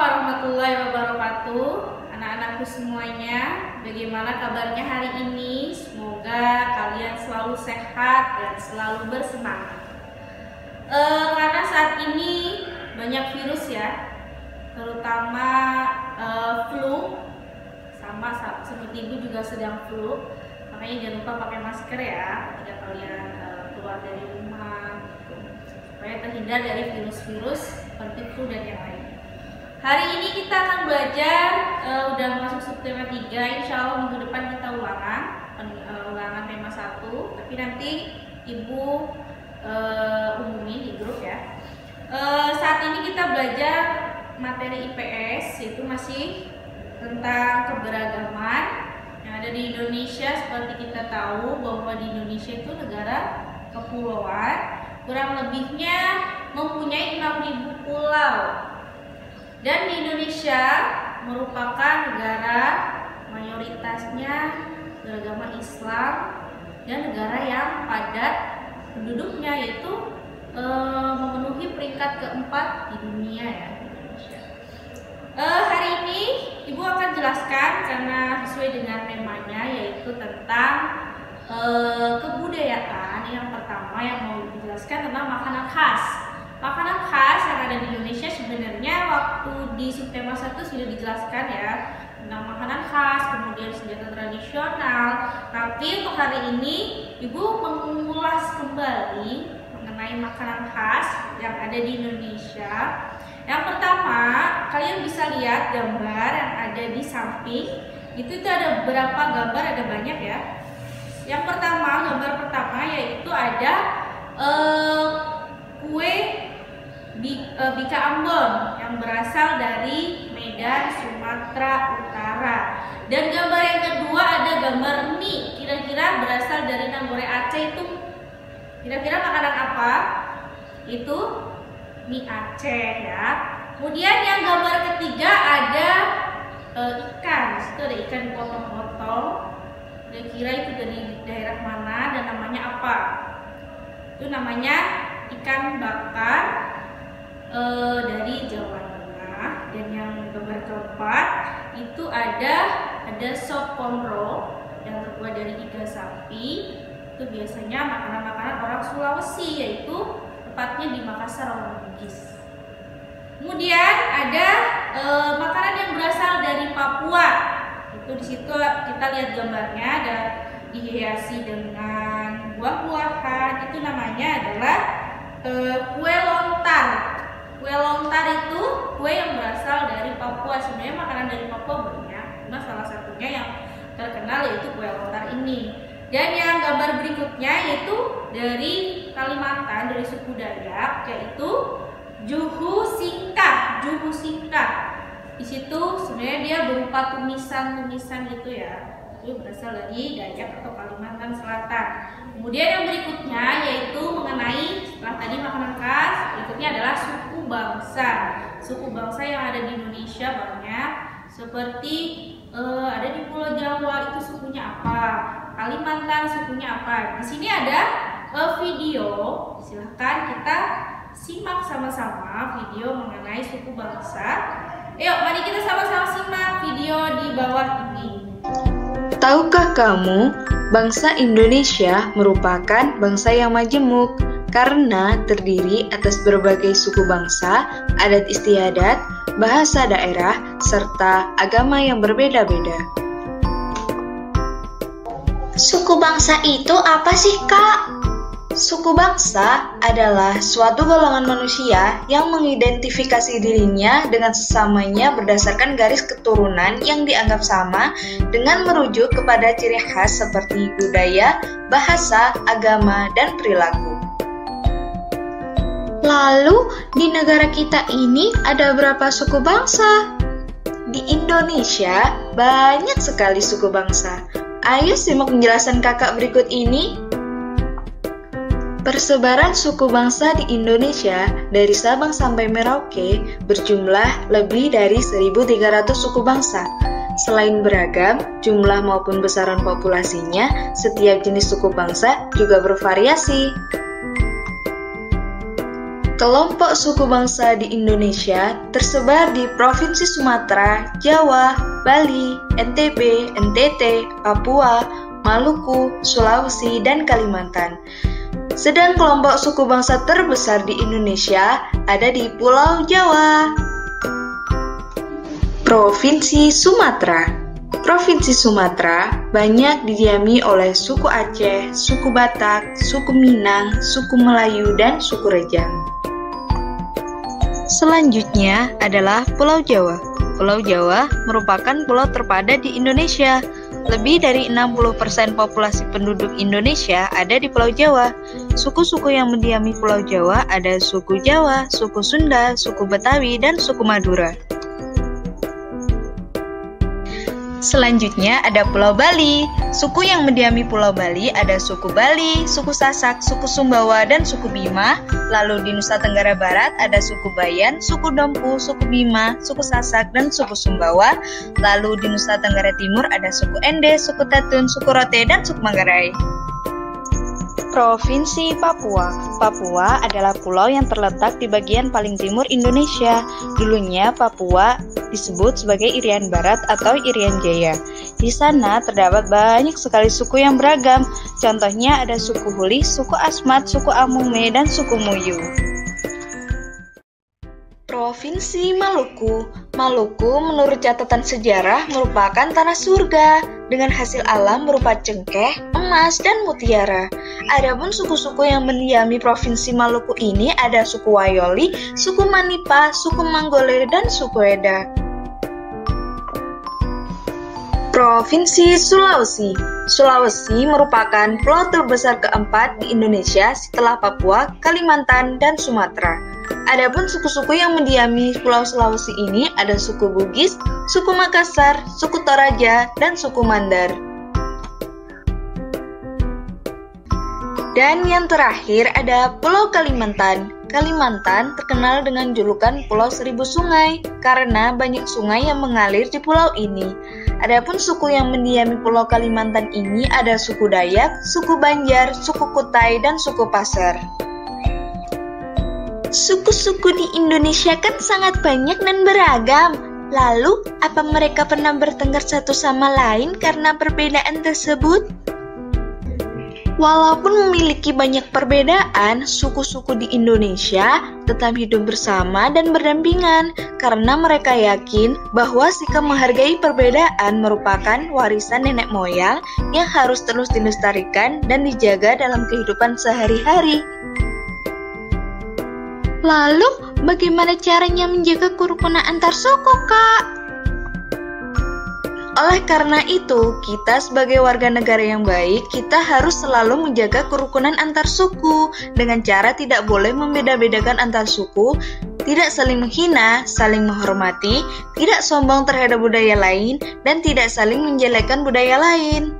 warahmatullahi wabarakatuh. Anak-anakku semuanya, bagaimana kabarnya hari ini? Semoga kalian selalu sehat dan selalu bersemangat. Karena saat ini banyak virus ya, terutama flu, sama seperti ibu juga sedang flu. Makanya jangan lupa pakai masker ya ketika kalian keluar dari rumah, supaya terhindar dari virus-virus seperti flu dan yang lain. Hari ini kita akan belajar, udah masuk subtema 3, insya Allah minggu depan kita ulangan tema 1, tapi nanti ibu umumin di grup ya. Saat ini kita belajar materi IPS, yaitu masih tentang keberagaman yang ada di Indonesia. Seperti kita tahu bahwa di Indonesia itu negara kepulauan, kurang lebihnya mempunyai 6.000 pulau. Dan di Indonesia merupakan negara mayoritasnya beragama Islam dan negara yang padat penduduknya, yaitu memenuhi peringkat keempat di dunia ya, Indonesia. Hari ini ibu akan jelaskan karena sesuai dengan temanya, yaitu tentang kebudayaan. Yang pertama yang mau dijelaskan tentang makanan khas. Makanan khas yang ada di Indonesia sebenarnya waktu di subtema 1 sudah dijelaskan ya, tentang makanan khas, kemudian senjata tradisional. Tapi untuk hari ini ibu mengulas kembali mengenai makanan khas yang ada di Indonesia. Yang pertama, kalian bisa lihat gambar yang ada di samping. Itu ada berapa gambar, ada banyak ya. Yang pertama, gambar pertama yaitu ada kue Bika Ambon yang berasal dari Medan, Sumatera Utara. Dan gambar yang kedua ada gambar mie, kira-kira berasal dari Nanggore Aceh. Itu kira-kira makanan apa? Itu mie Aceh ya. Kemudian yang gambar ketiga ada ikan. Di situ ada ikan dipotong-potong. Kira-kira itu dari daerah mana dan namanya apa? Itu namanya ikan bakar dari Jawa Tengah. Dan yang gambar keempat itu ada sop konro yang terbuat dari iga sapi. Itu biasanya makanan-makanan orang Sulawesi, yaitu tepatnya di Makassar, orang Bugis. Kemudian ada makanan yang berasal dari Papua. Itu di situ kita lihat gambarnya, ada dihiasi dengan buah-buahan. Itu namanya adalah kue lontar. Kue lontar itu kue yang berasal dari Papua. Sebenarnya makanan dari Papua banyak, cuma salah satunya yang terkenal yaitu kue lontar ini. Dan yang gambar berikutnya yaitu dari Kalimantan, dari suku Dayak, yaitu juhu singkah. Juhu singkah. Di situ sebenarnya dia berupa tumisan-tumisan gitu ya. Itu berasal dari Dayak atau Kalimantan Selatan. Kemudian yang berikutnya yaitu mengenai, setelah tadi makanan khas, berikutnya adalah suku bangsa. Suku bangsa yang ada di Indonesia banyak, seperti ada di Pulau Jawa, itu sukunya apa? Kalimantan sukunya apa? Di sini ada video, silahkan kita simak sama-sama video mengenai suku bangsa. Yuk, mari kita sama-sama simak video di bawah ini. Tahukah kamu, bangsa Indonesia merupakan bangsa yang majemuk karena terdiri atas berbagai suku bangsa, adat istiadat, bahasa daerah, serta agama yang berbeda-beda. Suku bangsa itu apa sih, Kak? Suku bangsa adalah suatu golongan manusia yang mengidentifikasi dirinya dengan sesamanya berdasarkan garis keturunan yang dianggap sama dengan merujuk kepada ciri khas seperti budaya, bahasa, agama, dan perilaku. Lalu, di negara kita ini ada berapa suku bangsa? Di Indonesia, banyak sekali suku bangsa. Ayo simak penjelasan kakak berikut ini. Persebaran suku bangsa di Indonesia dari Sabang sampai Merauke berjumlah lebih dari 1.300 suku bangsa. Selain beragam, jumlah maupun besaran populasinya, setiap jenis suku bangsa juga bervariasi. Kelompok suku bangsa di Indonesia tersebar di Provinsi Sumatera, Jawa, Bali, NTB, NTT, Papua, Maluku, Sulawesi, dan Kalimantan. Sedang kelompok suku bangsa terbesar di Indonesia ada di Pulau Jawa. Provinsi Sumatera. Provinsi Sumatera banyak didiami oleh suku Aceh, suku Batak, suku Minang, suku Melayu, dan suku Rejang. Selanjutnya adalah Pulau Jawa. Pulau Jawa merupakan pulau terpadat di Indonesia. Lebih dari 60% populasi penduduk Indonesia ada di Pulau Jawa. Suku-suku yang mendiami Pulau Jawa ada suku Jawa, suku Sunda, suku Betawi, dan suku Madura. Selanjutnya ada Pulau Bali. Suku yang mendiami Pulau Bali ada suku Bali, suku Sasak, suku Sumbawa, dan suku Bima. Lalu di Nusa Tenggara Barat ada suku Bayan, suku Dompu, suku Bima, suku Sasak, dan suku Sumbawa. Lalu di Nusa Tenggara Timur ada suku Ende, suku Tatun, suku Rote, dan suku Manggarai. Provinsi Papua. Papua adalah pulau yang terletak di bagian paling timur Indonesia. Dulunya Papua disebut sebagai Irian Barat atau Irian Jaya. Di sana terdapat banyak sekali suku yang beragam. Contohnya ada suku Huli, suku Asmat, suku Amume, dan suku Muyu. Provinsi Maluku. Maluku menurut catatan sejarah merupakan tanah surga dengan hasil alam berupa cengkeh, emas, dan mutiara. Adapun suku-suku yang mendiami Provinsi Maluku ini ada suku Wayoli, suku Manipa, suku Manggole, dan suku Eda. Provinsi Sulawesi. Sulawesi merupakan pulau terbesar keempat di Indonesia setelah Papua, Kalimantan, dan Sumatera. Adapun suku-suku yang mendiami Pulau Sulawesi ini ada suku Bugis, suku Makassar, suku Toraja, dan suku Mandar. Dan yang terakhir ada Pulau Kalimantan. Kalimantan terkenal dengan julukan Pulau Seribu Sungai karena banyak sungai yang mengalir di pulau ini. Adapun suku yang mendiami Pulau Kalimantan ini ada suku Dayak, suku Banjar, suku Kutai, dan suku Pasar. Suku-suku di Indonesia kan sangat banyak dan beragam. Lalu, apa mereka pernah bertengkar satu sama lain karena perbedaan tersebut? Walaupun memiliki banyak perbedaan, suku-suku di Indonesia tetap hidup bersama dan berdampingan karena mereka yakin bahwa sikap menghargai perbedaan merupakan warisan nenek moyang yang harus terus dilestarikan dan dijaga dalam kehidupan sehari-hari. Lalu, bagaimana caranya menjaga kerukunan antar suku, Kak? Oleh karena itu, kita sebagai warga negara yang baik, kita harus selalu menjaga kerukunan antar suku dengan cara tidak boleh membeda-bedakan antar suku, tidak saling menghina, saling menghormati, tidak sombong terhadap budaya lain, dan tidak saling menjelekkan budaya lain.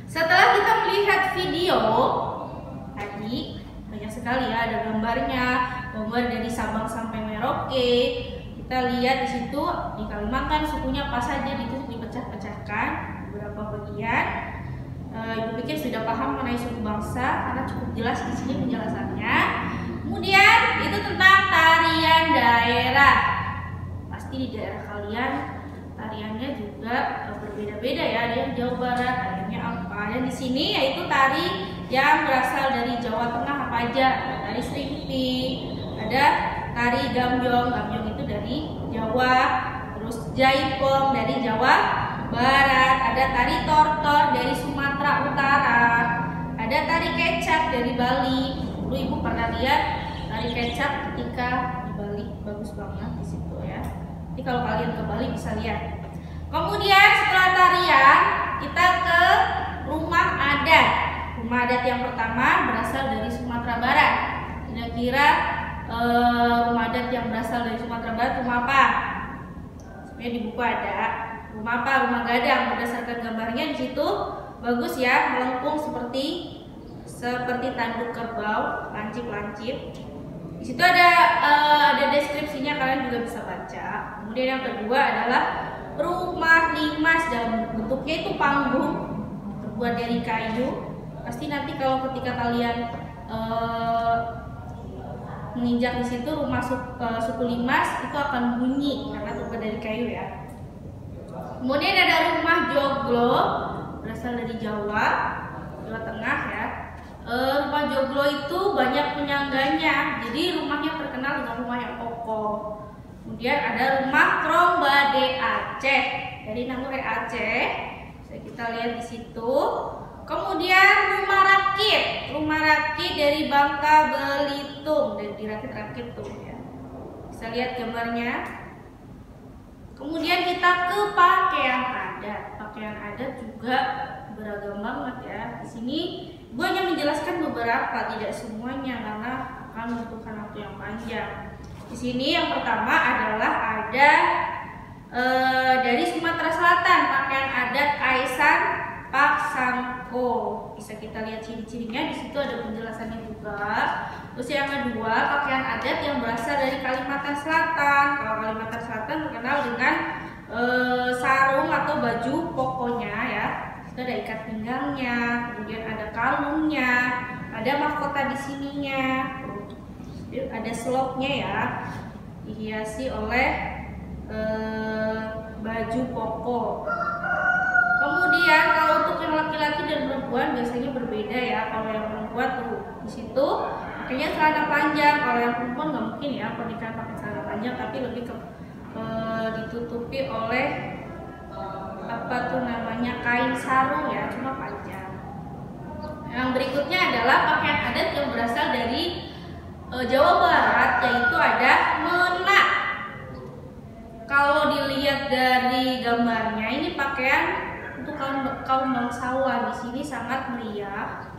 Setelah kita melihat video tadi, banyak sekali ya, ada gambarnya, gambar dari Sabang sampai Merauke. Kita lihat di situ di Kalimantan sukunya apa saja, itu dipecah-pecahkan beberapa bagian. Ibu pikir sudah paham mengenai suku bangsa karena cukup jelas di sini penjelasannya. Kemudian itu tentang tarian daerah. Pasti di daerah kalian tariannya juga berbeda-beda ya. Ada yang Jawa Barat, tariannya apa? Dan di sini yaitu tari yang berasal dari Jawa Tengah apa aja? Ada tari Serimpi, ada tari Gambyong, Gambyong itu dari Jawa, terus Jaipong dari Jawa Barat, ada tari Tortor dari Sumatera Utara, ada tari Kecap dari Bali. Dulu ibu pernah lihat tari Kecap ketika di Bali, bagus banget di situ ya. Jadi kalau kalian ke Bali bisa lihat. Kemudian setelah tarian kita ke rumah adat. Rumah adat yang pertama berasal dari Sumatera Barat. Kira-kira rumah adat yang berasal dari Sumatera Barat rumah apa? Sebenarnya di buku ada rumah apa? Rumah gadang. Berdasarkan gambarnya di situ bagus ya, melengkung seperti tanduk kerbau, lancip-lancip. Di situ ada deskripsinya, kalian juga bisa baca. Kemudian yang kedua adalah rumah limas, dalam bentuknya itu panggung terbuat dari kayu. Pasti nanti kalau ketika kalian menginjak di situ rumah suku Limas itu akan bunyi karena terbuat dari kayu ya. Kemudian ada rumah Joglo, berasal dari Jawa Tengah ya. Rumah Joglo itu banyak penyangganya, jadi rumahnya terkenal dengan rumah yang kokoh. Kemudian ada rumah Trombade Aceh, dari Nangure Aceh, bisa kita lihat di situ. Kemudian rumah rakit dari Bangka Belitung, dan dirakit-rakit tuh ya. Bisa lihat gambarnya. Kemudian kita ke pakaian adat. Pakaian adat juga beragam banget ya. Di sini Ibu hanya menjelaskan beberapa, tidak semuanya karena akan membutuhkan waktu yang panjang. Di sini yang pertama adalah ada dari Sumatera Selatan, pakaian adat Kaisan Paksangko. Bisa kita lihat ciri-cirinya, di situ ada penjelasannya juga. Terus yang kedua, pakaian adat yang berasal dari Kalimantan Selatan. Kalau Kalimantan Selatan terkenal dengan sarung atau baju pokoknya ya. Itu ada ikat pinggangnya, kemudian ada kalungnya, ada mahkota di sininya, ada slopnya ya, dihiasi oleh baju pokok. Kemudian kalau untuk yang laki-laki dan perempuan biasanya berbeda ya. Kalau yang perempuan tuh di situ pakainya celana panjang, kalau yang perempuan nggak mungkin ya pernikahan pakai celana panjang, tapi lebih ke ditutupi oleh kain sarung ya, cuma panjang. Yang berikutnya adalah pakaian adat yang berasal dari Jawa Barat, yaitu ada menak. Kalau dilihat dari gambarnya, ini pakaian untuk kaum bangsawan. Di sini sangat meriah.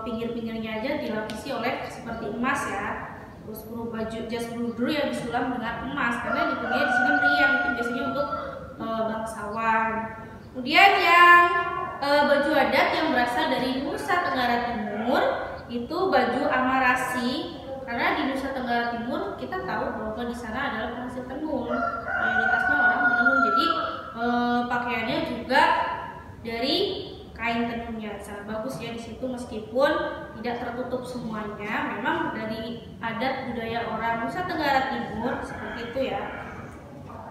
Pinggir-pinggirnya aja dilapisi oleh seperti emas ya. Terus baju jas bludur yang disulam dengan emas, karena di pinggirnya di sini meriah. Itu biasanya untuk bangsawan. Kemudian yang baju adat yang berasal dari Nusa Tenggara Timur itu baju Amarasi, karena di Nusa Tenggara Timur kita tahu bahwa di sana adalah penghasil tenun, mayoritasnya orang menenun, jadi pakaiannya juga dari kain tenunnya. Sangat bagus ya di situ, meskipun tidak tertutup semuanya. Memang dari adat budaya orang Nusa Tenggara Timur seperti itu ya.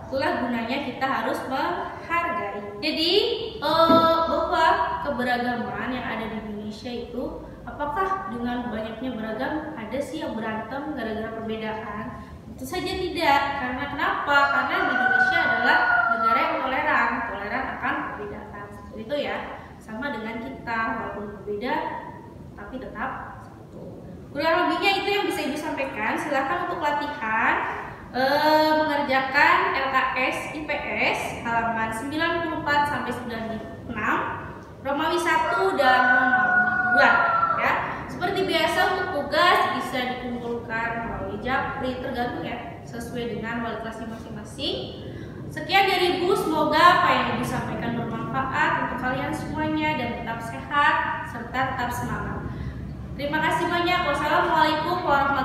Itulah gunanya kita harus menghargai. Jadi bahwa keberagaman yang ada di Indonesia itu, apakah dengan banyaknya beragam ada sih yang berantem gara-gara perbedaan? Tentu saja tidak. Karena kenapa? Karena di Indonesia adalah negara yang toleran akan perbedaan. Seperti itu ya. Sama dengan kita, walaupun berbeda tapi tetap satu. Kurang lebihnya itu yang bisa Ibu sampaikan. Silakan untuk latihan mengerjakan LKS IPS halaman 94 sampai 96, Romawi 1 dan Romawi 2 ya. Seperti biasa untuk tugas bisa dikumpulkan melalui Japri, tergantung ya sesuai dengan wali kelasnya masing-masing. Sekian dari Ibu, semoga apa yang Ibu sampaikan bermanfaat untuk kalian semuanya dan tetap sehat serta tetap semangat. Terima kasih banyak. Wassalamualaikum warahmatullahi wabarakatuh.